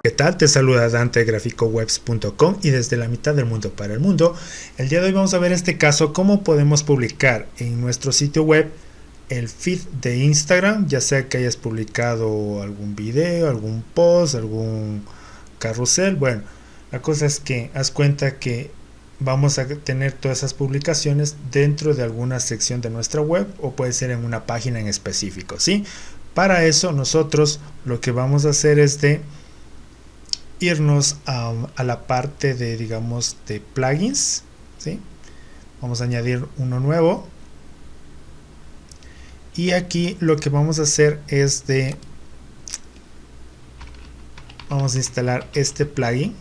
¿Qué tal? Te saluda Dante de GraficoWebs.com y desde la mitad del mundo para el mundo. El día de hoy vamos a ver este caso, cómo podemos publicar en nuestro sitio web el feed de Instagram, ya sea que hayas publicado algún video, algún post, algún carrusel. Bueno, la cosa es que haz cuenta que vamos a tener todas esas publicaciones dentro de alguna sección de nuestra web o puede ser en una página en específico, ¿sí? Para eso nosotros lo que vamos a hacer es de irnos a la parte de, digamos, de plugins, ¿sí? Vamos a añadir uno nuevo y aquí lo que vamos a hacer es vamos a instalar este plugin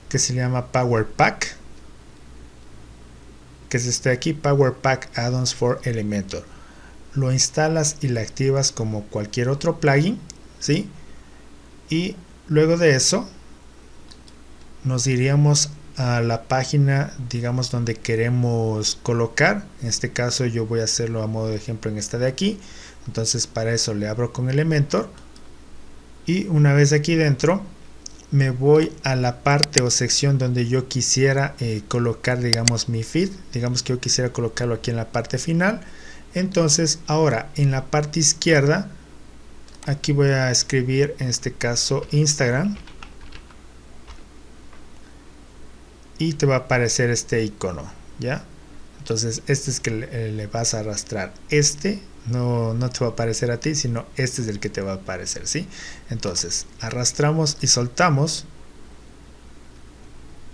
que se llama Power Pack, que es este aquí, Power Pack Add-ons for Elementor. Lo instalas y lo activas como cualquier otro plugin, ¿sí? Y luego de eso nos iríamos a la página, digamos, donde queremos colocar. En este caso yo voy a hacerlo a modo de ejemplo en esta de aquí. Entonces para eso le abro con Elementor y una vez aquí dentro me voy a la parte o sección donde yo quisiera colocar, digamos, mi feed. Digamos que yo quisiera colocarlo aquí en la parte final. Entonces ahora en la parte izquierda aquí voy a escribir en este caso Instagram y te va a aparecer este icono, ¿ya? Entonces este es que le vas a arrastrar. Este no te va a aparecer a ti, sino este es el que te va a aparecer, ¿sí? Entonces arrastramos y soltamos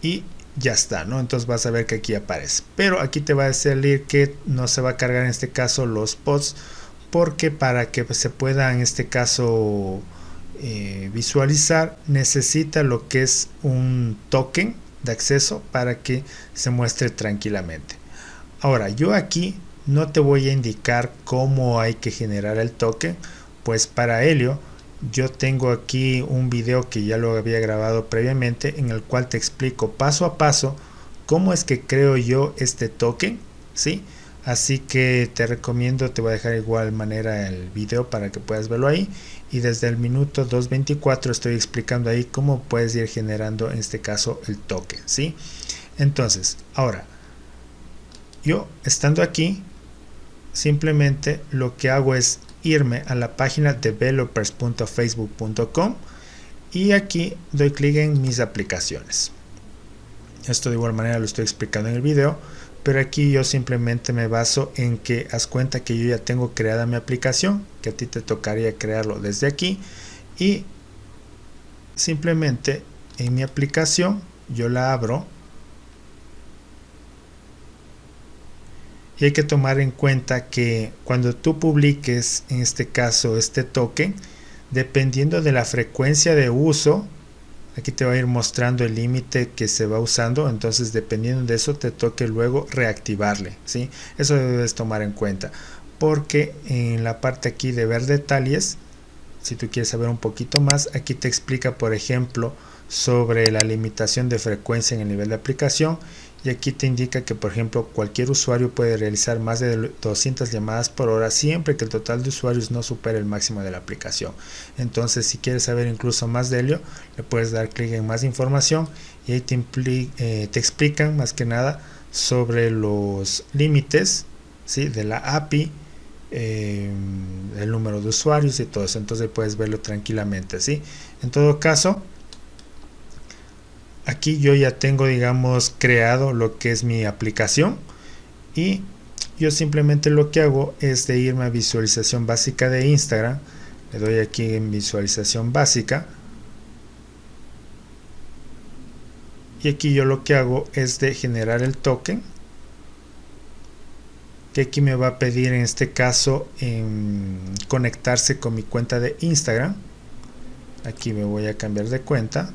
y ya está, ¿no? Entonces vas a ver que aquí aparece, pero aquí te va a salir que no se va a cargar en este caso los posts, porque para que se pueda en este caso visualizar necesita lo que es un token de acceso para que se muestre tranquilamente. Ahora yo aquí no te voy a indicar cómo hay que generar el token, pues para ello yo tengo aquí un video que ya lo había grabado previamente en el cual te explico paso a paso cómo es que creo yo este token, ¿sí? Así que te recomiendo, te voy a dejar igual manera el video para que puedas verlo ahí, y desde el minuto 2.24 estoy explicando ahí cómo puedes ir generando en este caso el token, ¿sí? Entonces ahora yo estando aquí simplemente lo que hago es irme a la página developers.facebook.com y aquí doy clic en mis aplicaciones. Esto de igual manera lo estoy explicando en el video, pero aquí yo simplemente me baso en que haz cuenta que yo ya tengo creada mi aplicación, que a ti te tocaría crearlo desde aquí, y simplemente en mi aplicación yo la abro. Y hay que tomar en cuenta que cuando tú publiques en este caso este token, dependiendo de la frecuencia de uso, aquí te va a ir mostrando el límite que se va usando, entonces dependiendo de eso te toque luego reactivarle, ¿sí? Eso debes tomar en cuenta, porque en la parte aquí de ver detalles, si tú quieres saber un poquito más, aquí te explica por ejemplo sobre la limitación de frecuencia en el nivel de aplicación, y aquí te indica que por ejemplo cualquier usuario puede realizar más de 200 llamadas por hora siempre que el total de usuarios no supere el máximo de la aplicación. Entonces si quieres saber incluso más de ello, le puedes dar clic en más información y ahí te explican más que nada sobre los límites, ¿sí? De la API, el número de usuarios y todo eso. Entonces puedes verlo tranquilamente, ¿sí? En todo caso, aquí yo ya tengo, digamos, creado lo que es mi aplicación y yo simplemente lo que hago es de irme a visualización básica de Instagram. Le doy aquí en visualización básica y aquí yo lo que hago es de generar el token, que aquí me va a pedir en este caso en conectarse con mi cuenta de Instagram. Aquí me voy a cambiar de cuenta.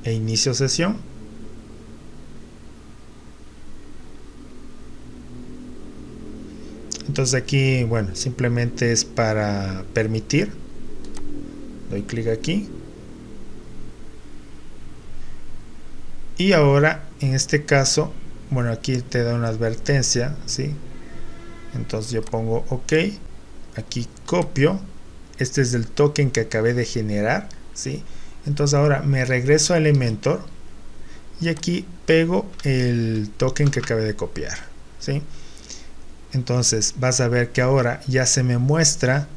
E inicio sesión. Entonces aquí, bueno, simplemente es para permitir. Doy clic aquí Y ahora en este caso, bueno, aquí te da una advertencia, ¿sí? Entonces yo pongo OK, aquí copio, este es el token que acabé de generar, ¿sí? Entonces ahora me regreso a Elementor y aquí pego el token que acabé de copiar, ¿sí? Entonces vas a ver que ahora ya se me muestra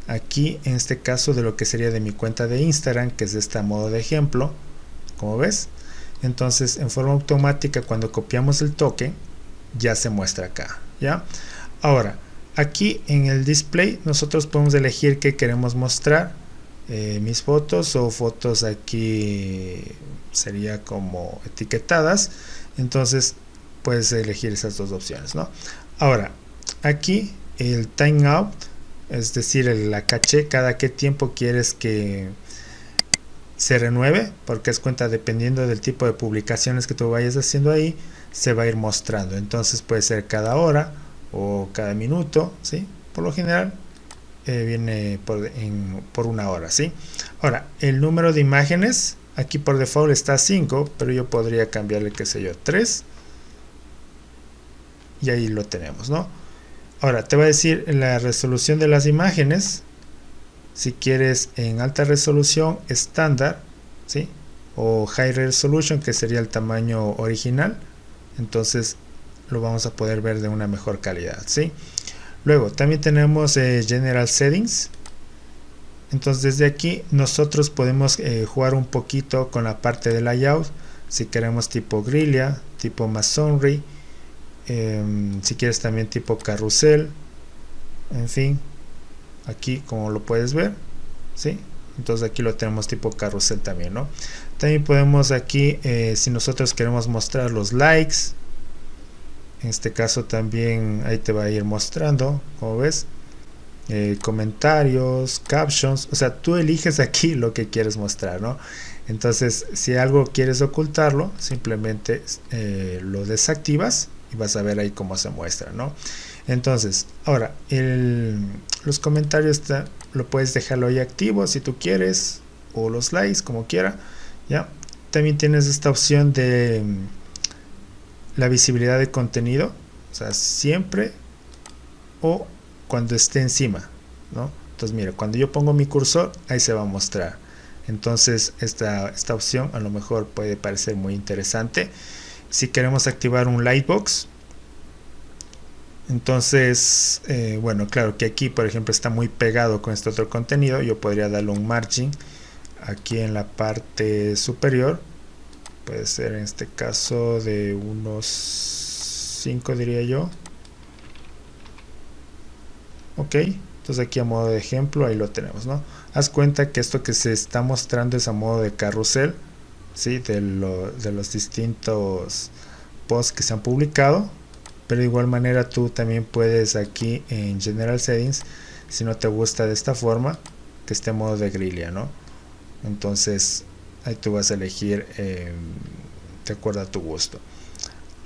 aquí, en este caso, de lo que sería de mi cuenta de Instagram, que es de este modo de ejemplo, como ves. Entonces en forma automática, cuando copiamos el token, ya se muestra acá, ¿ya? Ahora, aquí en el display nosotros podemos elegir qué queremos mostrar, mis fotos o fotos aquí sería como etiquetadas. Entonces puedes elegir esas dos opciones, ¿no? Ahora, aquí el timeout, es decir, la caché, cada qué tiempo quieres que se renueve, porque es cuenta dependiendo del tipo de publicaciones que tú vayas haciendo ahí, se va a ir mostrando. Entonces puede ser cada hora o cada minuto, ¿sí? Por lo general viene por una hora, ¿sí? Ahora, el número de imágenes, aquí por default está 5, pero yo podría cambiarle, qué sé yo, 3. Y ahí lo tenemos, ¿no? Ahora, te va a decir la resolución de las imágenes. Si quieres en alta resolución estándar, ¿sí? O high resolution, que sería el tamaño original, entonces lo vamos a poder ver de una mejor calidad, ¿sí? Luego también tenemos general settings. Entonces desde aquí nosotros podemos jugar un poquito con la parte de layout, si queremos tipo grilla, tipo masonry, si quieres también tipo carrusel, en fin, aquí como lo puedes ver, ¿sí? Entonces aquí lo tenemos tipo carrusel también, ¿no? También podemos aquí, si nosotros queremos mostrar los likes, en este caso también ahí te va a ir mostrando, como ves, comentarios, captions, o sea, tú eliges aquí lo que quieres mostrar, ¿no? Entonces, si algo quieres ocultarlo, simplemente lo desactivas y vas a ver ahí cómo se muestra, ¿no? Entonces, ahora, los comentarios lo puedes dejarlo ahí activo si tú quieres, o los likes, como quiera, ¿ya? También tienes esta opción de la visibilidad de contenido, o sea, siempre o cuando esté encima, ¿no? Entonces, mira, cuando yo pongo mi cursor, ahí se va a mostrar. Entonces, esta opción a lo mejor puede parecer muy interesante. Si queremos activar un lightbox, entonces, bueno, claro que aquí, por ejemplo, está muy pegado con este otro contenido. Yo podría darle un margin aquí en la parte superior. Puede ser en este caso de unos 5, diría yo. Ok, entonces aquí a modo de ejemplo, ahí lo tenemos, ¿no? Haz cuenta que esto que se está mostrando es a modo de carrusel, ¿sí? De los distintos posts que se han publicado. Pero de igual manera tú también puedes aquí en General Settings, si no te gusta de esta forma, que esté en modo de grilla, ¿no? Entonces ahí tú vas a elegir de acuerdo a tu gusto.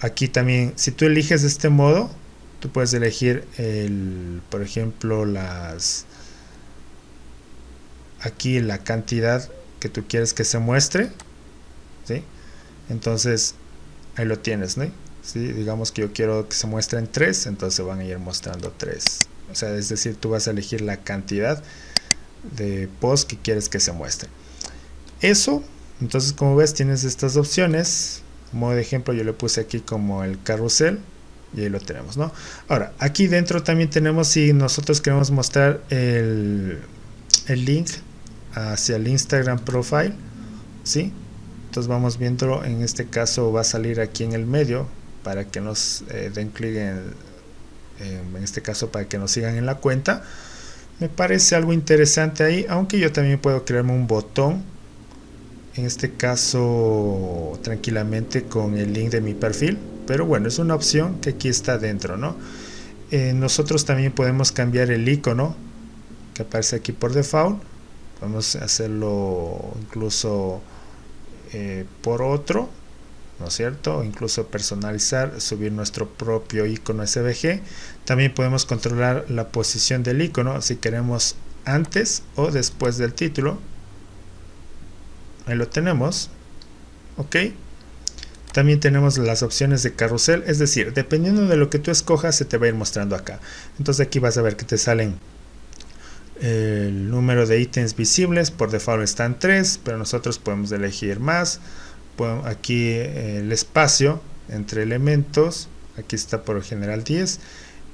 Aquí también, si tú eliges este modo, tú puedes elegir por ejemplo, aquí la cantidad que tú quieres que se muestre, ¿sí? Entonces ahí lo tienes, ¿no? ¿Sí? Digamos que yo quiero que se muestren 3, entonces van a ir mostrando 3. O sea, es decir, tú vas a elegir la cantidad de posts que quieres que se muestre. Eso, entonces como ves tienes estas opciones. Como de ejemplo yo le puse aquí como el carrusel y ahí lo tenemos, ¿no? Ahora, aquí dentro también tenemos, si nosotros queremos mostrar el link hacia el Instagram profile, ¿sí? Entonces vamos viéndolo, en este caso va a salir aquí en el medio para que nos den clic en este caso para que nos sigan en la cuenta. Me parece algo interesante ahí, aunque yo también puedo crearme un botón, en este caso tranquilamente con el link de mi perfil, pero bueno, es una opción que aquí está dentro, ¿no? Nosotros también podemos cambiar el icono que aparece aquí por default, podemos hacerlo incluso por otro, ¿no es cierto? Incluso personalizar, subir nuestro propio icono SVG. También podemos controlar la posición del icono si queremos antes o después del título. Ahí lo tenemos, ok. También tenemos las opciones de carrusel, es decir, dependiendo de lo que tú escojas se te va a ir mostrando acá. Entonces aquí vas a ver que te salen el número de ítems visibles, por default están 3, pero nosotros podemos elegir más. Aquí el espacio entre elementos, aquí está por lo general 10.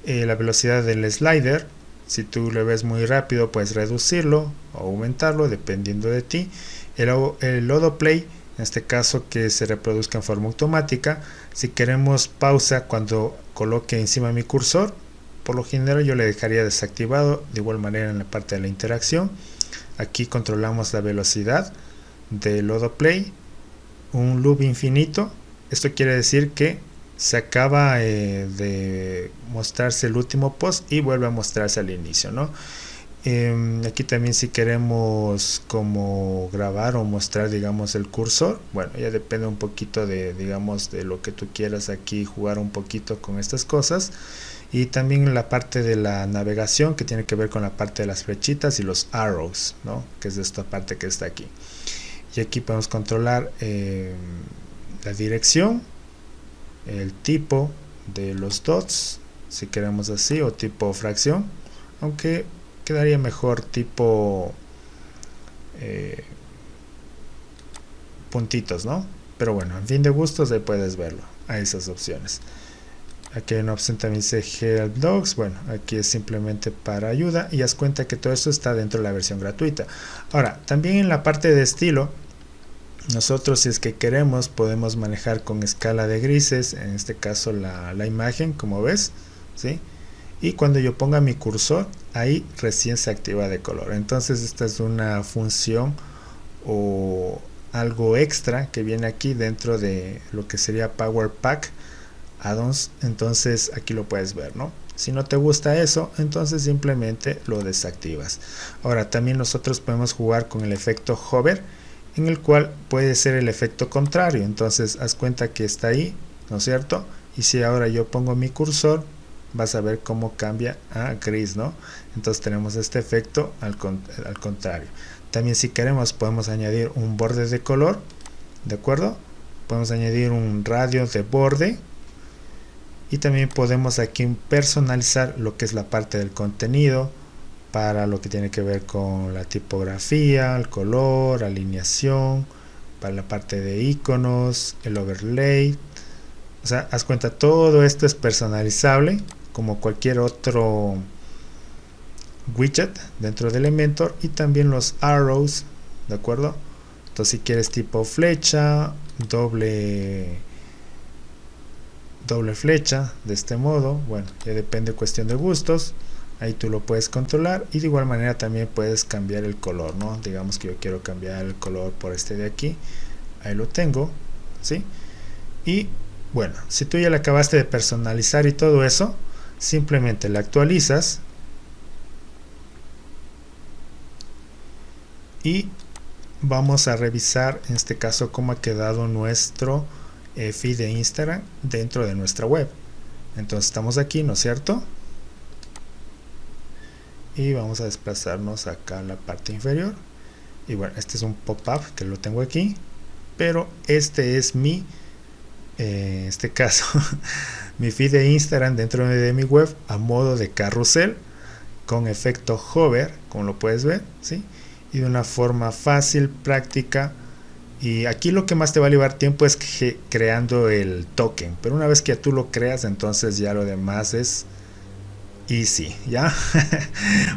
La velocidad del slider, si tú lo ves muy rápido puedes reducirlo o aumentarlo dependiendo de ti. El autoplay, en este caso que se reproduzca en forma automática. Si queremos pausa cuando coloque encima mi cursor, por lo general yo le dejaría desactivado. De igual manera en la parte de la interacción, aquí controlamos la velocidad del autoplay. Un loop infinito, esto quiere decir que se acaba de mostrarse el último post y vuelve a mostrarse al inicio, ¿no? Aquí también si queremos como grabar o mostrar, digamos, el cursor, bueno, ya depende un poquito de, digamos, de lo que tú quieras aquí jugar un poquito con estas cosas. Y también la parte de la navegación, que tiene que ver con la parte de las flechitas y los arrows, ¿no? Que es esta parte que está aquí. Y aquí podemos controlar la dirección, el tipo de los dots, si queremos así, o tipo fracción, aunque quedaría mejor tipo puntitos, ¿no? Pero bueno, en fin de gustos, ahí puedes verlo, a esas opciones. Aquí hay una opción también dice Help Dogs, bueno, aquí es simplemente para ayuda, y haz cuenta que todo eso está dentro de la versión gratuita. Ahora, también en la parte de estilo, nosotros si es que queremos podemos manejar con escala de grises, en este caso la imagen, como ves, ¿sí? Y cuando yo ponga mi cursor, ahí recién se activa de color. Entonces esta es una función o algo extra que viene aquí dentro de lo que sería Power Pack Add-ons. Entonces aquí lo puedes ver, ¿no? Si no te gusta eso, entonces simplemente lo desactivas. Ahora también nosotros podemos jugar con el efecto hover, en el cual puede ser el efecto contrario. Entonces haz cuenta que está ahí, ¿no es cierto? Y si ahora yo pongo mi cursor, vas a ver cómo cambia a gris, ¿no? Entonces tenemos este efecto al contrario. También si queremos podemos añadir un borde de color, ¿de acuerdo? Podemos añadir un radio de borde. Y también podemos aquí personalizar lo que es la parte del contenido, para lo que tiene que ver con la tipografía, el color, alineación, para la parte de iconos, el overlay. O sea, haz cuenta, todo esto es personalizable como cualquier otro widget dentro de Elementor. Y también los arrows, ¿de acuerdo? Entonces si quieres tipo flecha, doble flecha, de este modo, bueno, ya depende, cuestión de gustos. Ahí tú lo puedes controlar, y de igual manera también puedes cambiar el color, ¿no? Digamos que yo quiero cambiar el color por este de aquí, ahí lo tengo, ¿sí? Y bueno, si tú ya le acabaste de personalizar y todo eso, simplemente le actualizas y vamos a revisar en este caso cómo ha quedado nuestro feed de Instagram dentro de nuestra web. Entonces estamos aquí, ¿no es cierto? Y vamos a desplazarnos acá a la parte inferior. Y bueno, este es un pop-up que lo tengo aquí, pero este es mi este caso mi feed de Instagram dentro de mi web a modo de carrusel con efecto hover, como lo puedes ver, ¿sí? Y de una forma fácil, práctica. Y aquí lo que más te va a llevar tiempo es creando el token, pero una vez que tú lo creas, entonces ya lo demás es easy, ¿ya?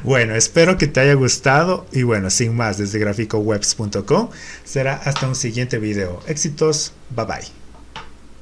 Bueno, espero que te haya gustado, y bueno, sin más, desde graficowebs.com será hasta un siguiente video. Éxitos, bye bye.